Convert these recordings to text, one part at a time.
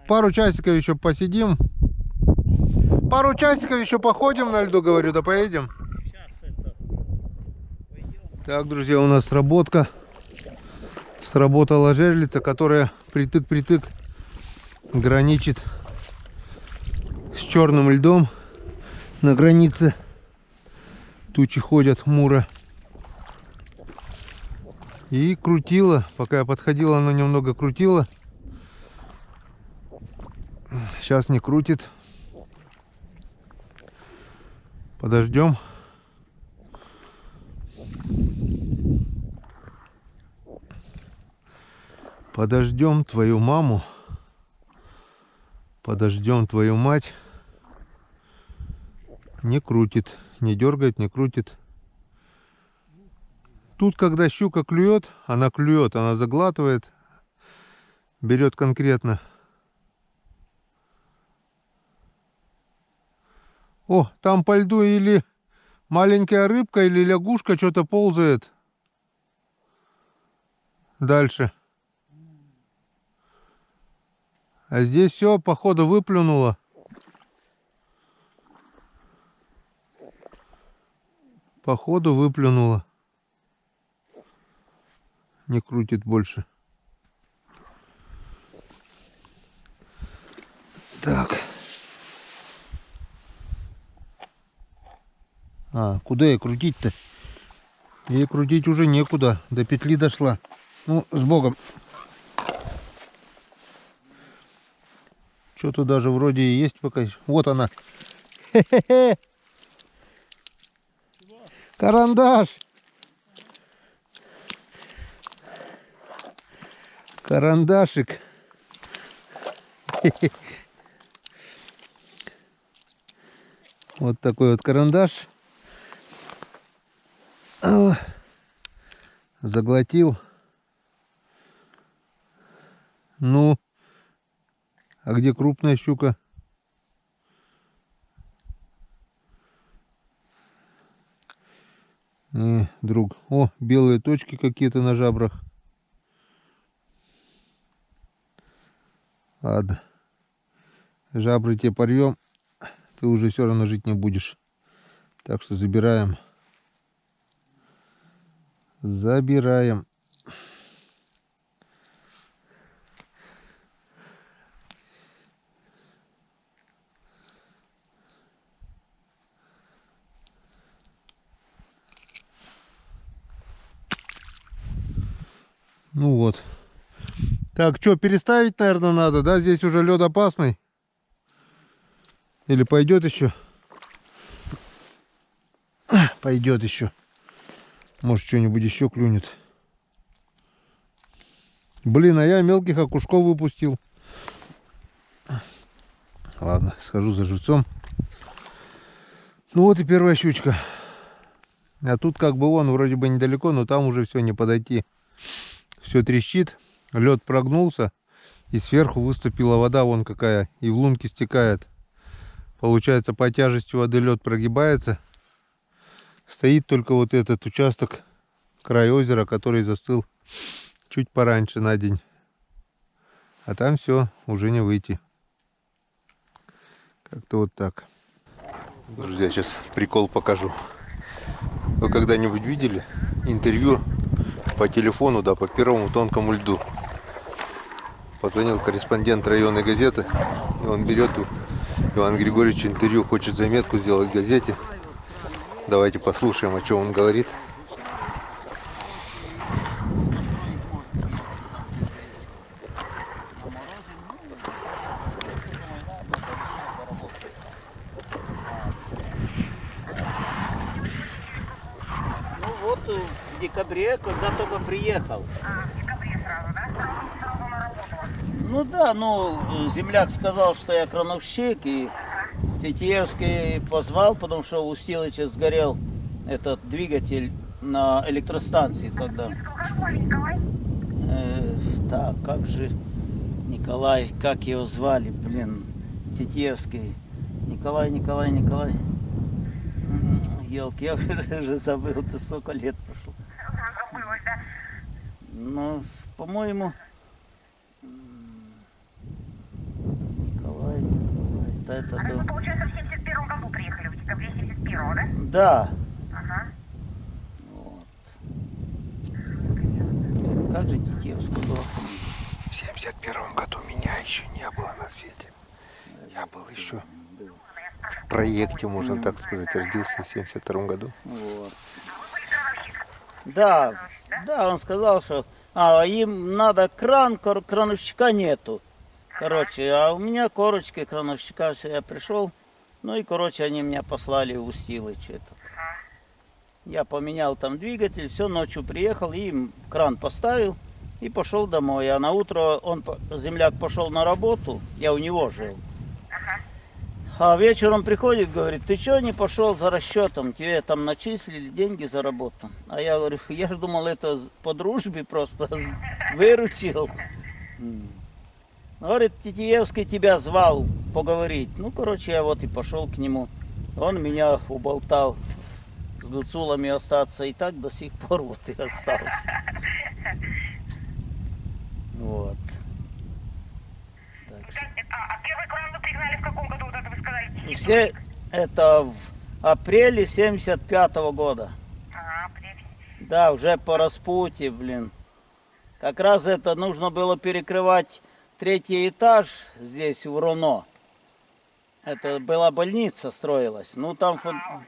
пару часиков еще посидим. Пару часиков еще походим на льду, говорю, да поедем. Так, друзья, у нас сработка. Сработала жерлица, которая притык-притык граничит с черным льдом. На границе тучи ходят хмуро. И крутила, пока я подходила, она немного крутила. Сейчас не крутит. Подождем. Подождем твою маму. Подождем твою мать. Не крутит, не дергает, не крутит. Тут, когда щука клюет, она заглатывает, берет конкретно. О, там по льду или маленькая рыбка, или лягушка что-то ползает. Дальше. А здесь все, походу, выплюнуло. Походу, выплюнуло. Не крутит больше. Так. А, куда ей крутить-то? Ей крутить уже некуда. До петли дошла. Ну, с Богом. Что-то даже вроде и есть пока. Вот она. Хе-хе-хе. Карандаш. Карандашик. Хе-хе. Вот такой вот карандаш. Заглотил. Ну, а где крупная щука? Друг. О, белые точки какие-то на жабрах. Ладно. Жабры тебе порвем. Ты уже все равно жить не будешь. Так что забираем. Забираем. Ну вот. Так, что, переставить, наверное, надо, да? Здесь уже лед опасный. Или пойдет еще? Пойдет еще. Может, что-нибудь еще клюнет. Блин, а я мелких окушков выпустил. Ладно, схожу за живцом. Ну вот и первая щучка. А тут как бы вон вроде бы недалеко, но там уже все не подойти. Все трещит. Лед прогнулся. И сверху выступила вода вон какая. И в лунки стекает. Получается, по тяжести воды лед прогибается. Стоит только вот этот участок, край озера, который застыл чуть пораньше на день. А там все, уже не выйти. Как-то вот так. Друзья, сейчас прикол покажу. Вы когда-нибудь видели интервью по телефону, да, по первому тонкому льду? Позвонил корреспондент районной газеты, и он берет у Ивана Григорьевича интервью, хочет заметку сделать в газете. Давайте послушаем, о чем он говорит. Ну вот в декабре, когда только приехал. В декабре сразу, да? Сразу на работу. Ну да, ну земляк сказал, что я крановщик, и Тетеевский позвал, потому что у Силыча сгорел этот двигатель на электростанции тогда. Как звали, Николай? Так, как же Николай, как его звали, блин, Тетеевский. Николай. Елки, я уже забыл, это сколько лет прошло. Забылось, да? Ну, по-моему, это А был. вы, получается, в 71 году приехали, в декабре 71-го, да? Да. Ага. Блин, как же Тетеевская была? В 71 году меня еще не было на свете. Я был еще в проекте, можно так сказать, родился в 72 году. Вот. А вы были крановщик? Да, да, он сказал, что им надо кран, крановщика нету. Короче, а у меня корочки крановщика, все, я пришел. Ну и, короче, они меня послали в Устилыч этот. Я поменял там двигатель, все, ночью приехал, и им кран поставил и пошел домой. А на утро земляк пошел на работу, я у него жил. А вечером приходит, говорит, ты что не пошел за расчетом, тебе там начислили деньги за работу. А я говорю, я же думал, это по дружбе просто выручил. Говорит, Тетеевский тебя звал поговорить. Ну, короче, я вот и пошел к нему. Он меня уболтал с гуцулами остаться, и так до сих пор вот и остался. Вот. Так что. А первый кран вы пригнали в каком году? Вот это вы сказали? Все это в апреле 75-го года. Ага, апрель. Да, уже по распутье, блин. Как раз это нужно было перекрывать третий этаж здесь, в Руно. Это была больница, строилась. Ну, там, Ага.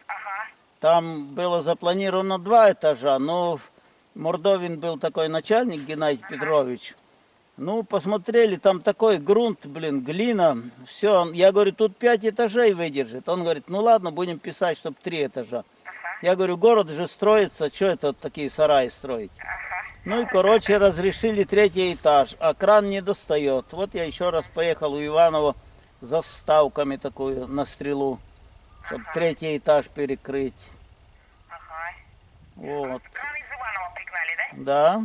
там было запланировано 2 этажа, но Мордовин был такой начальник, Геннадий Петрович. Ну, посмотрели, там такой грунт, блин, глина. Все, я говорю, тут 5 этажей выдержит. Он говорит, ну ладно, будем писать, чтобы 3 этажа. Я говорю, город же строится, что это такие сараи строить? Ну и, короче, разрешили 3-й этаж, а кран не достает. Вот я еще раз поехал у Иванова за вставками такую на стрелу, чтобы 3-й этаж перекрыть. Ага. Вот. Кран из Иванова пригнали, да? Да.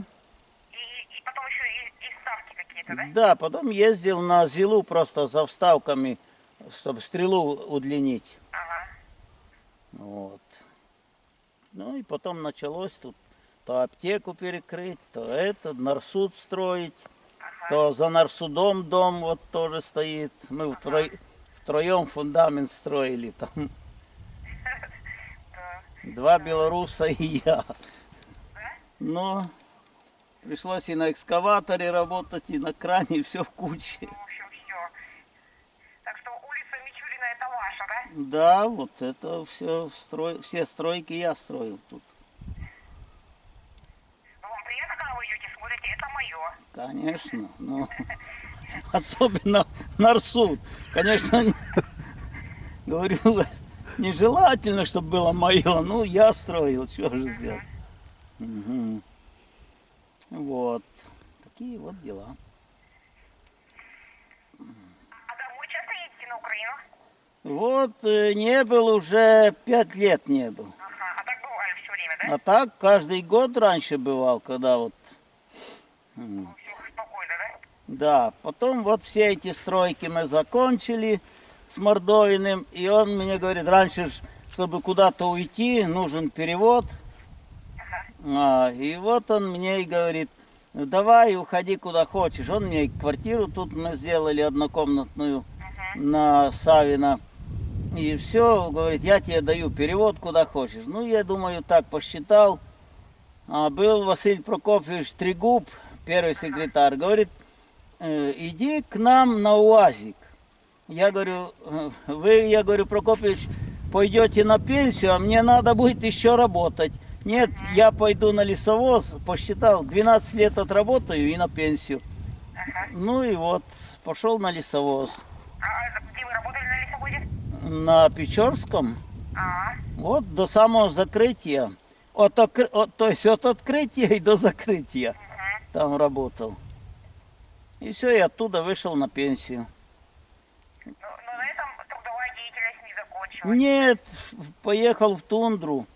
И потом еще и ставки какие-то, да? Да, потом ездил на Зилу просто за вставками, чтобы стрелу удлинить. Ага. Вот. Ну и потом началось тут то аптеку перекрыть, то это, нарсуд строить, то за нарсудом дом вот тоже стоит. Мы втроем фундамент строили там. 2 белоруса и я. Но пришлось и на экскаваторе работать, и на кране, все в куче. В общем, все. Так что улица Мичурина это ваша, да? Да, вот это все стройки я строил тут. Ну, вам приятно, когда вы идете, смотрите, это мое. Конечно, ну, особенно нарсуд. Конечно, говорю, нежелательно, чтобы было мое. Ну, я строил, что же сделать. Мгм. Вот. Такие вот дела. А домой часто едете на Украину? Вот не был уже 5 лет не был. Ага. А так бывали все время, да? А так каждый год раньше бывал, когда вот. Ну, все спокойно, да? Да, потом вот все эти стройки мы закончили с Мордовиным, и он мне говорит, раньше, чтобы куда-то уйти, нужен перевод. И вот он мне и говорит, ну давай уходи куда хочешь. Он мне квартиру тут мы сделали однокомнатную на Савина. И все, говорит, я тебе даю перевод куда хочешь. Ну, я думаю, так посчитал. Был Василий Прокофьевич Трегуб, первый секретарь, говорит, иди к нам на УАЗик. Я говорю, я говорю, Прокофьевич, пойдете на пенсию, а мне надо будет еще работать. Нет, я пойду на лесовоз, посчитал, 12 лет отработаю и на пенсию. Ну и вот, пошел на лесовоз. А где вы работали на лесовозе? На Печорском, Ага. вот до самого закрытия. То есть от открытия и до закрытия там работал. И все, и оттуда вышел на пенсию. Но на этом трудовая деятельность не закончилась. Нет, поехал в тундру.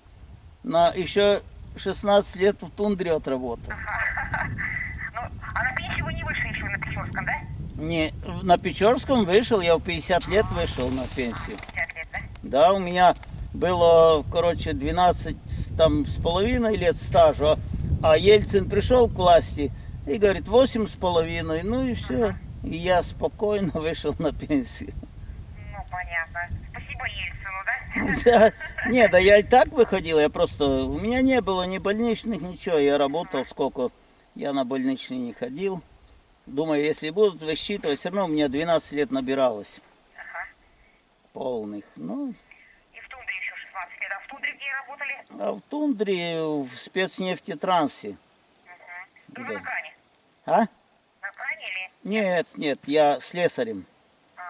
Еще 16 лет в тундре отработал. Ну, а на пенсию вы не вышли еще на Печорском, да? Не, на Печорском вышел, я в 50 лет вышел на пенсию. 50 лет, да? Да, у меня было, короче, 12 там, с половиной лет стажа, а Ельцин пришел к власти и говорит, 8,5, ну и все. И я спокойно вышел на пенсию. Ну, Спасибо Ельцину, да? Да, не, да я и так выходил, я просто, у меня не было ни больничных, ничего, я работал сколько, я на больничный не ходил. Думаю, если будут высчитывать, все равно у меня 12 лет набиралось Ага. полных. Ну, И в тундре еще 16 лет. А в тундре где работали? а в тундре, в спецнефтетрансе. Тоже Да. на кране? А? На кране или? Нет, нет, я слесарем. А,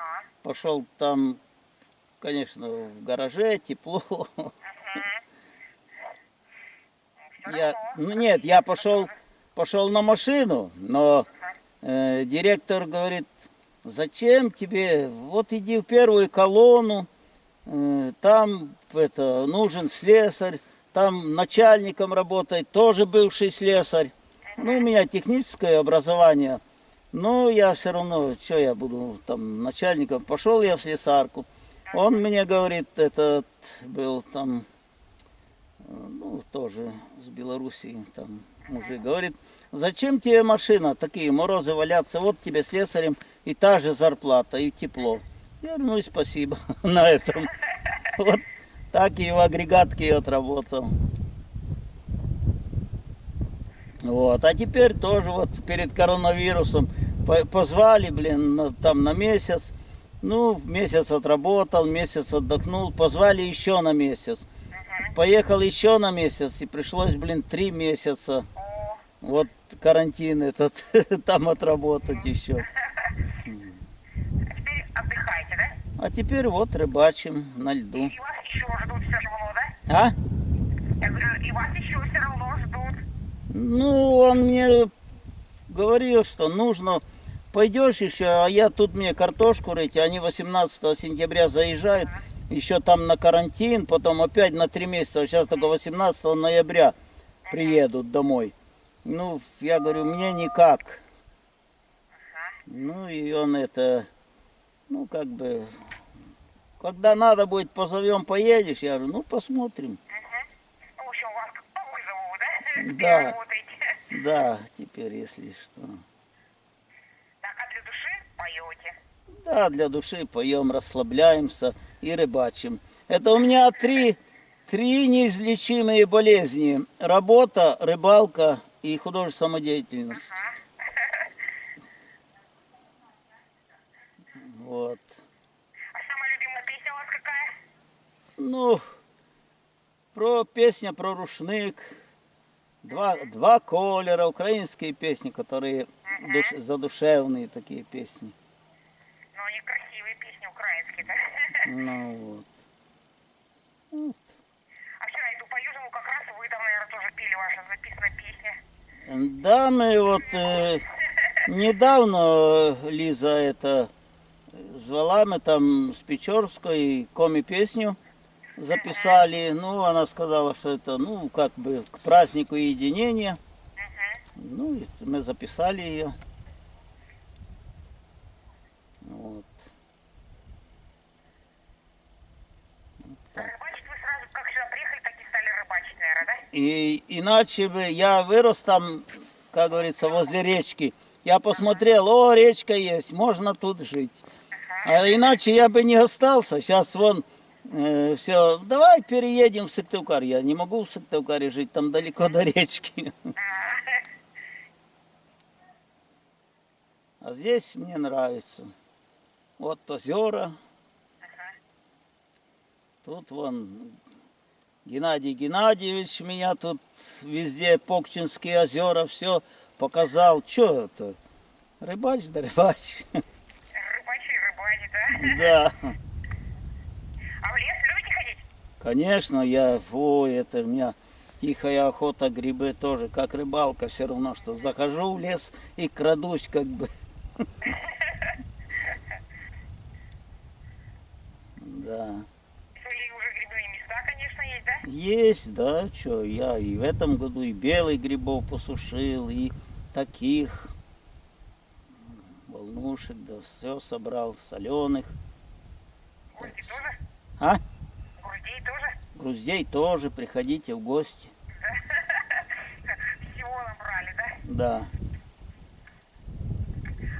Пошел там, конечно, в гараже, тепло. Я, ну нет, я пошел на машину, но директор говорит, зачем тебе, вот иди в первую колонну, там нужен слесарь, там начальником работает, тоже бывший слесарь. Ну, у меня техническое образование, но я все равно, что я буду там начальником, пошел я в слесарку. Он мне говорит, этот был там, ну, тоже с Белоруссии, там мужик, говорит, зачем тебе машина, такие морозы валяться, вот тебе слесарем и та же зарплата, и тепло. Я говорю, ну и спасибо на этом. Вот так и в агрегатке отработал. Вот, а теперь тоже вот перед коронавирусом позвали, блин, там на месяц. Ну, месяц отработал, месяц отдохнул, позвали еще на месяц. Поехал еще на месяц и пришлось, блин, 3 месяца. Вот карантин этот, там отработать еще. теперь отдыхаете, да? А теперь вот рыбачим на льду. И вас еще ждут все равно, да? А? Я говорю, и вас еще все равно ждут. Ну, он мне говорил, что нужно, пойдешь еще, а я тут мне картошку рыть, они 18 сентября заезжают, еще там на карантин, потом опять на 3 месяца, сейчас только 18 ноября приедут домой. Ну, я говорю, мне никак. Ну, и он ну, как бы, когда надо будет, позовем, поедешь, я говорю, ну, посмотрим. Ну, в общем, вас по вызову, да? Где Да. работаете? Да, теперь, если что. Так, а для души поете? Да, для души поем, расслабляемся и рыбачим. Это у меня три неизлечимые болезни. Работа, рыбалка и художественная самодеятельность. Вот. А самая любимая песня у вас какая? Ну, песня про рушник. Два колера, украинские песни, которые задушевные такие песни. Ну, они красивые песни украинские, да? Ну вот. Вот. А вчера иду по Южному, как раз вы там, наверное, тоже пели ваша записанная песня. Да, мы вот недавно Лиза звала, мы там с Печорской коми-песню записали. Ну, она сказала, что это, ну, как бы к празднику единения. Ну, и мы записали ее. Вот. Рыбачить вы сразу, как сюда приехали, так и стали рыбачить, наверное, да? И иначе бы я вырос там, как говорится, возле речки. Я посмотрел, о, речка есть, можно тут жить. А иначе я бы не остался. Сейчас вон все, давай переедем в Сыктывкар. Я не могу в Сыктывкаре жить, там далеко до речки. А здесь мне нравится. Вот озера. Тут вон Геннадий Геннадьевич меня тут везде, Покчинские озера, все показал. Че это? Рыбач да рыбач. Рыбачить, рыбачить, да? Да. А в лес любите ходить? Конечно, это у меня тихая охота, грибы тоже, как рыбалка, все равно, что захожу в лес и крадусь, как бы. Да. Свои уже грибные места, конечно, есть, да? Есть, да, что, я и в этом году и белых грибов посушил, и таких волнушек, да, все собрал, соленых. Грузди тоже? А? Груздей тоже? Груздей тоже, приходите в гости. Всего набрали, да? Да.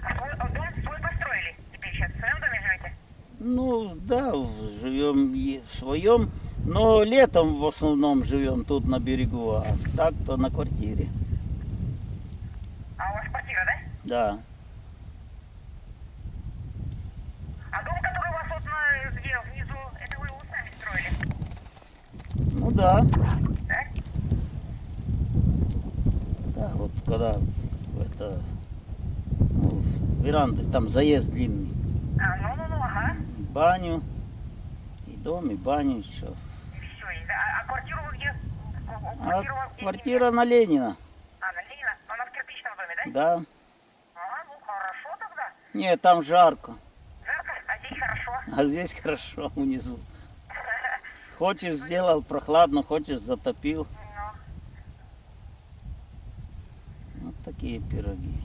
А дом свой построили? Теперь сейчас в своем доме живете? Ну, да, живем в своем, но летом в основном живем тут на берегу, а так-то на квартире. А у вас квартира, да? Да. А дом, который у вас вот где внизу, это вы его сами строили? Ну да. Да? Да, вот когда это ну, веранды, там заезд длинный. Ну, ага. И баню, и дом, и баню, все. И все. А квартиру вы где? А Квартиру у вас где? квартира на Ленина. На Ленина? Она в кирпичном доме, да? Да. Ну хорошо тогда. Нет, там жарко. Жарко, а здесь хорошо. А здесь хорошо внизу. Хочешь сделал прохладно, хочешь затопил. Вот такие пироги.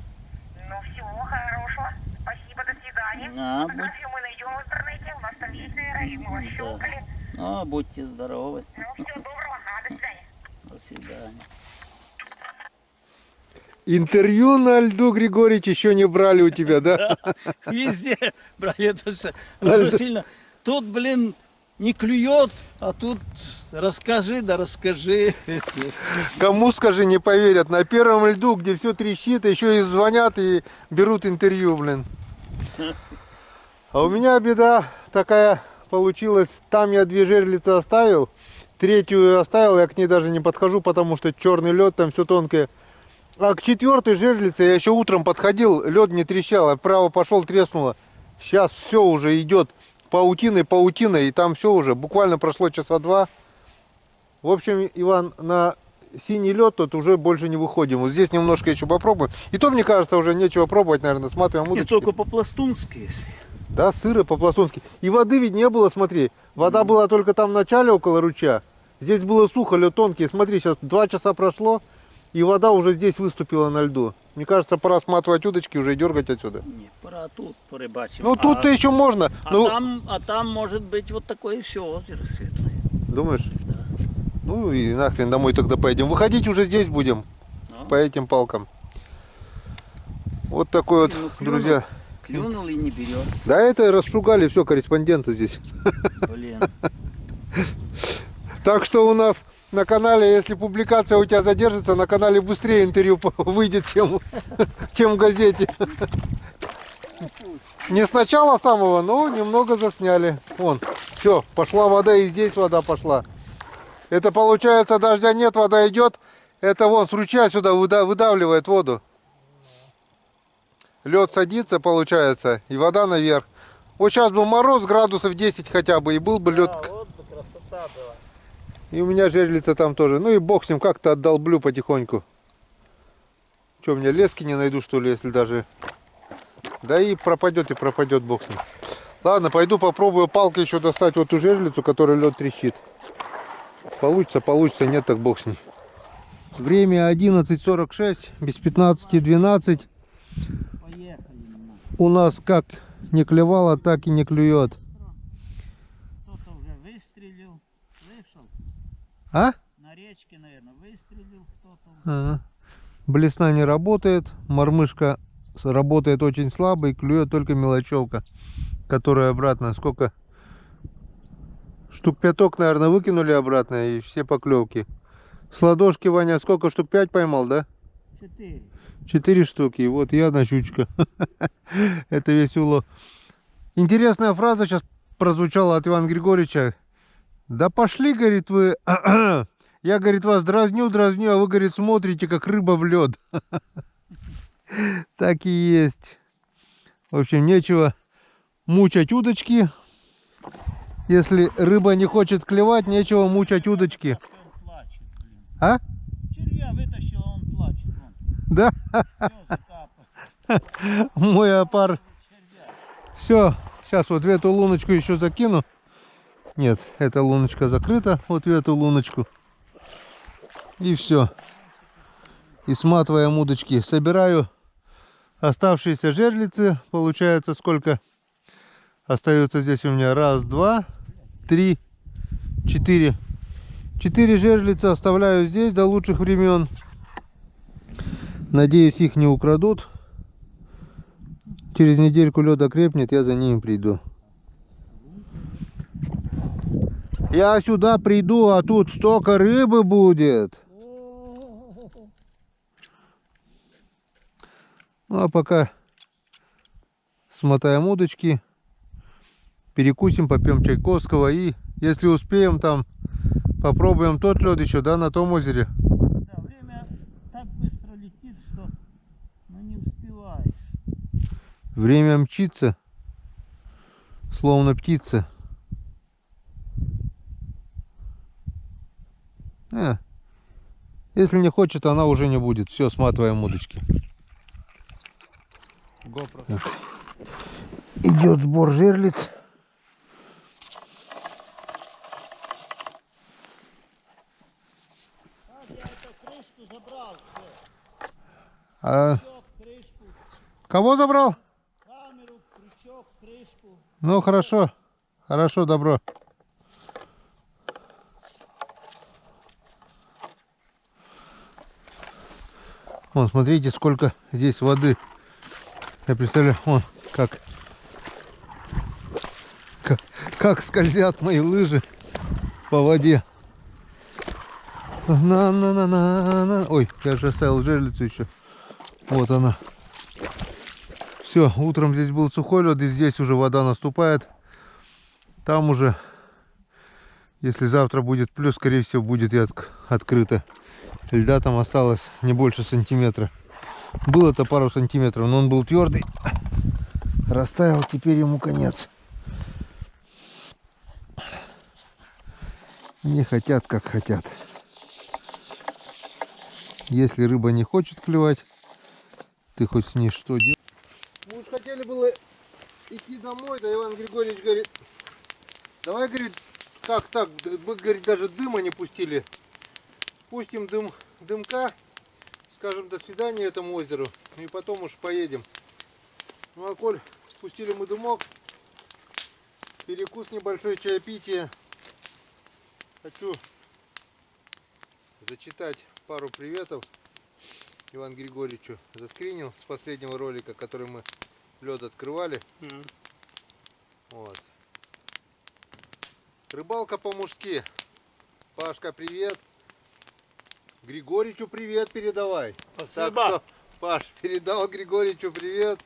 Ну, всего хорошего. Спасибо, до свидания. А, Фотографию мы найдем в интернете. У нас там есть, наверное, и мы вас Да. щелкали. Ну, будьте здоровы. Ну, всего доброго. До свидания. До свидания. Интервью на льду, Григорьевич, еще не брали у тебя, да? Везде брали это все. Сильно. Тут, блин, не клюет, а тут расскажи, да расскажи. Кому, скажи, не поверят. На первом льду, где все трещит, еще и звонят и берут интервью, блин. А у меня беда такая получилась. Там я 2 жерлицы оставил, 3-ю оставил, я к ней даже не подхожу, потому что черный лед, там все тонкое. А к 4-й жерлице я еще утром подходил, лед не трещал, я вправо пошел, треснуло. Сейчас все уже идет паутина, и там все уже, буквально прошло часа 2. В общем, Иван, на синий лед тут уже больше не выходим. Вот здесь немножко еще попробуем. И то, мне кажется, уже нечего пробовать, наверное, сматываем Не удочки. только по-пластунски. Да, сыры по-пластунски. И воды ведь не было, смотри. Вода была только там в начале, около ручья. Здесь было сухо, лед тонкий. Смотри, сейчас 2 часа прошло, и вода уже здесь выступила на льду. Мне кажется, пора сматывать удочки, уже дергать отсюда. Не, пора тут порыбачим. Ну, тут-то еще можно. Ну, А там может быть вот такое все озеро светлое. думаешь? Да. Ну и нахрен домой тогда поедем. Выходить уже здесь будем, Ну. по этим палкам. Вот такой вот, Ну, друзья. Клюнул и не берет. Да это расшугали все корреспонденты здесь. Блин. Так что у нас на канале, если публикация у тебя задержится, на канале быстрее интервью выйдет, чем в газете. Не с начала самого, но немного засняли. Вон, все, пошла вода, и здесь вода пошла. Это получается, дождя нет, вода идет. Это вон с ручья сюда выдавливает воду. Лед садится, получается, и вода наверх. Вот сейчас был мороз, градусов 10 хотя бы, и был бы лед. Да, вот бы красота была. И у меня жерлица там тоже. Ну и бог с ним, как-то отдолблю потихоньку. Что, мне лески не найду, что ли, если даже... Да и пропадет бог с ним. Ладно, пойду попробую палкой еще достать вот ту жерлицу, которая лед трещит. Получится, нет, так бог с ней. Время 11:46, без 15:12. Поехали. У нас как не клевало, так и не клюет. Кто-то уже выстрелил. Слышал? А? На речке, наверное, выстрелил кто-то. Ага. Блесна не работает, мормышка работает очень слабо и клюет только мелочевка, которая обратно, сколько? Штук 5, наверное, выкинули обратно, и все поклевки. С ладошки, Ваня, сколько штук? 5 поймал, да? 4. 4 штуки, вот я на щучка. Это весь улов. Интересная фраза сейчас прозвучала от Ивана Григорьевича. Да пошли, говорит, вы... Я, говорит, вас дразню, а вы, говорит, смотрите, как рыба в лед. Так и есть. В общем, нечего мучать удочки. Если рыба не хочет клевать, нечего мучать удочки. Он плачет, блин. А? Червя вытащил, а он плачет. Вон. Да? Слезы капают. Мой опар. Все, сейчас вот в эту луночку еще закину. Нет, эта луночка закрыта. Вот в эту луночку. И все. И сматываем удочки. Собираю оставшиеся жерлицы. Получается сколько? Остается здесь у меня 1, 2, 3, 4. 4 жерлицы оставляю здесь до лучших времен. Надеюсь, их не украдут. Через недельку лед окрепнет, я за ними приду. Я сюда приду, а тут столько рыбы будет. Ну а пока смотаем удочки, перекусим, попьем Чайковского и, если успеем, там попробуем тот лед еще, да, на том озере. Да, время так быстро летит, что не успеваешь. Время мчится, словно птица. Если не хочет, она уже не будет. Все, сматываем удочки. Идет сбор жерлиц. Я эту крышку забрал, А крышку, кого забрал? камеру, крючок, крышку. Ну хорошо, хорошо, добро. Вон, смотрите, сколько здесь воды. Я представляю, вон, как скользят мои лыжи по воде. На. Ой, я же оставил жерлицу еще. Вот она. Все, утром здесь был сухой лед, и здесь уже вода наступает. Там уже, если завтра будет плюс, скорее всего, будет и открыто. Льда там осталось не больше сантиметра. Было-то пару сантиметров, но он был твердый. Растаял, теперь ему конец. Не хотят, как хотят. Если рыба не хочет клевать, ты хоть с ней что делаешь? Мы уж хотели было идти домой, да Иван Григорьевич говорит, давай, говорит, как так, мы, говорит, даже дыма не пустили. Пустим дымка, скажем до свидания этому озеру, и потом уж поедем. Ну а коль спустили мы дымок, перекус небольшой, чаепитие. Хочу зачитать пару приветов Ивану Григорьевичу. Заскринил с последнего ролика, который мы лед открывали. Вот. Рыбалка по-мужски. Пашка, привет. Григорьевичу привет передавай. Спасибо. Так что, Паш, передал Григорьевичу привет.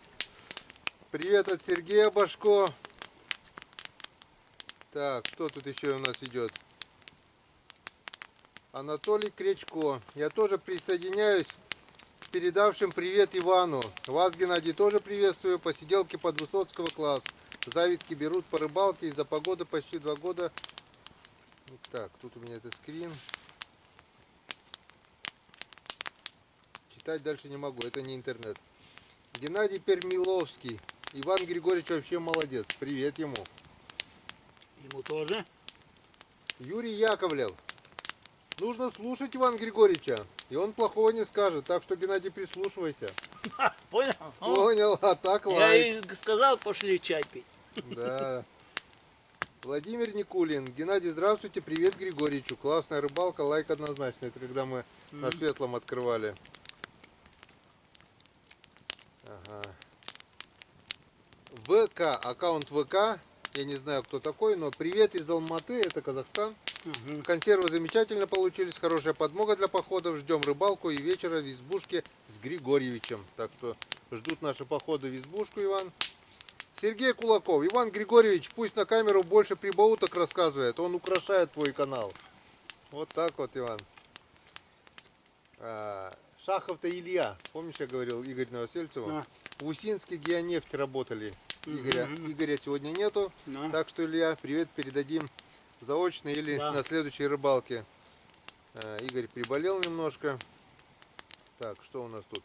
Привет от Сергея Башко. Так, что тут еще у нас идет? Анатолий Кречко. Я тоже присоединяюсь к передавшим привет Ивану. Вас, Геннадий, тоже приветствую. Посиделки под Высоцкого класс. Завидки берут по рыбалке. Из-за погоды почти 2 года. Так, тут у меня это скрин. Читать дальше не могу, это не интернет. Геннадий Пермиловский. Иван Григорьевич вообще молодец. Привет ему. Ему тоже. Юрий Яковлев. Нужно слушать Ивана Григорьевича, и он плохого не скажет. Так что, Геннадий, прислушивайся. Понял? Понял, а так Я лайк. и сказал, пошли чай пить. Да. Владимир Никулин. Геннадий, здравствуйте. Привет Григорьевичу. Классная рыбалка, лайк однозначно. Это когда мы на Светлом открывали. Ага. ВК, аккаунт ВК. Я не знаю, кто такой, но привет из Алматы, это Казахстан. Консервы замечательно получились, хорошая подмога для походов. Ждем рыбалку и вечера в избушке с Григорьевичем. Так что ждут наши походы в избушку, Иван. Сергей Кулаков. Иван Григорьевич, пусть на камеру больше прибауток рассказывает. Он украшает твой канал. Вот так вот, Иван. Шахов-то Илья. Помнишь, я говорил Игорь Новосельцеву? Да. В Усинске Геонефть работали. Игоря сегодня нету. Да. Так что, Илья, привет передадим заочно или Да. на следующей рыбалке. Игорь приболел немножко. Так, что у нас тут?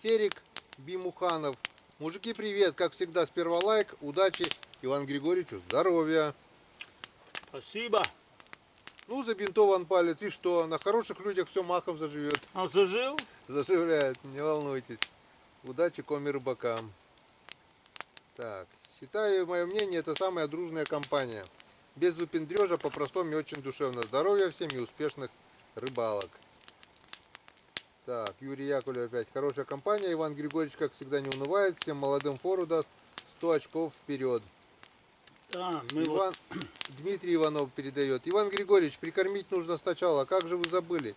Серик Бимуханов. Мужики, привет. Как всегда, сперва лайк. Удачи Ивану Григорьевичу. Здоровья. Спасибо. Ну, забинтован палец. И что? На хороших людях все махом заживет. Он зажил? Заживляет, не волнуйтесь. Удачи коми рыбакам. Так, считаю, мое мнение, это самая дружная компания. Без выпендрежа, по-простому и очень душевно. Здоровья всем и успешных рыбалок. Так, Юрий Яковлев опять. Хорошая компания. Иван Григорьевич, как всегда, не унывает. Всем молодым фору даст 100 очков вперед. Да, мы Иван, Дмитрий Иванов передает. Иван Григорьевич, прикормить нужно сначала. Как же вы забыли?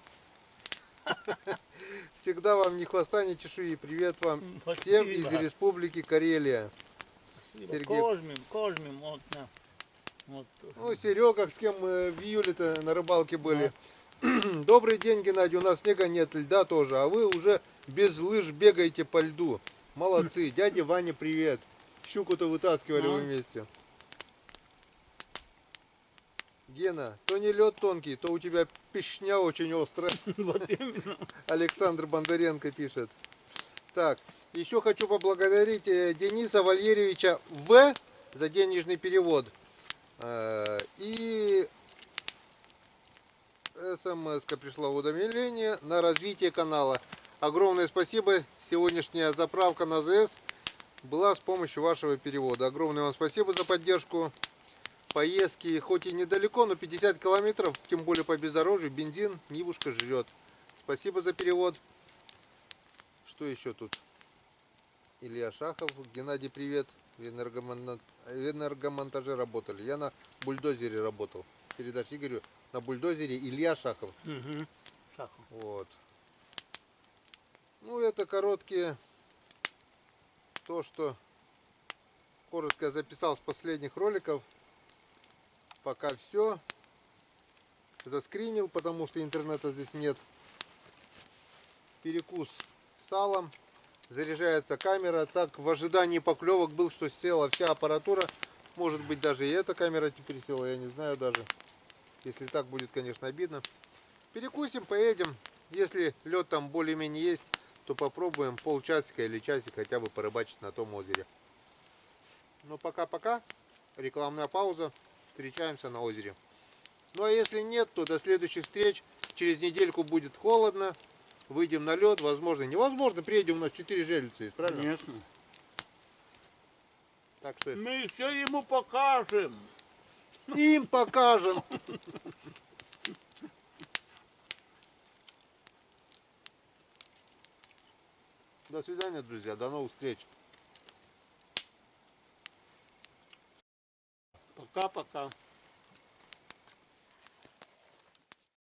Всегда вам ни хвоста, ни чешуи. Привет вам всем из Спасибо. Республики Карелия. Спасибо. Сергей. Кожмим, вот, на. Вот. Ну, Серега, с кем мы в июле-то на рыбалке были. Добрый день, Геннадий. У нас снега нет, льда тоже. А вы уже без лыж бегаете по льду. Молодцы. Дядя Ваня, привет. Щуку-то вытаскивали вы вместе. Гена, то не лед тонкий, то у тебя пешня очень острая. Вот именно. Александр Бондаренко пишет. Так, еще хочу поблагодарить Дениса Валерьевича В за денежный перевод. И смс-ка пришла уведомление на развитие канала. Огромное спасибо. Сегодняшняя заправка на ЗС была с помощью вашего перевода. Огромное вам спасибо за поддержку. Поездки хоть и недалеко, но 50 километров, тем более по бездорожью, бензин Нивушка жрет. Спасибо за перевод. Что еще тут? Илья Шахов. Геннадий, привет. В энергомонтаже работали. Я на бульдозере работал. Передашь Игорю. На бульдозере Илья Шахов. Угу. Шахов. Вот. Ну, это короткие. То, что коротко я записал с последних роликов. Пока все. Заскринил, потому что интернета здесь нет. Перекус салом. Заряжается камера. Так в ожидании поклевок был, что села вся аппаратура. Может быть, даже и эта камера теперь села, я не знаю даже. Если так, будет, конечно, обидно. Перекусим, поедем. Если лед там более-менее есть, то попробуем полчасика или часик хотя бы порыбачить на том озере. Ну, пока-пока. Рекламная пауза. Встречаемся на озере. Ну, а если нет, то до следующих встреч. Через недельку будет холодно. Выйдем на лед, возможно, невозможно. Приедем, у нас 4 жерлицы есть, правильно? Конечно. Так что Мы все ему покажем. им покажем. До свидания, друзья. До новых встреч. Пока-пока.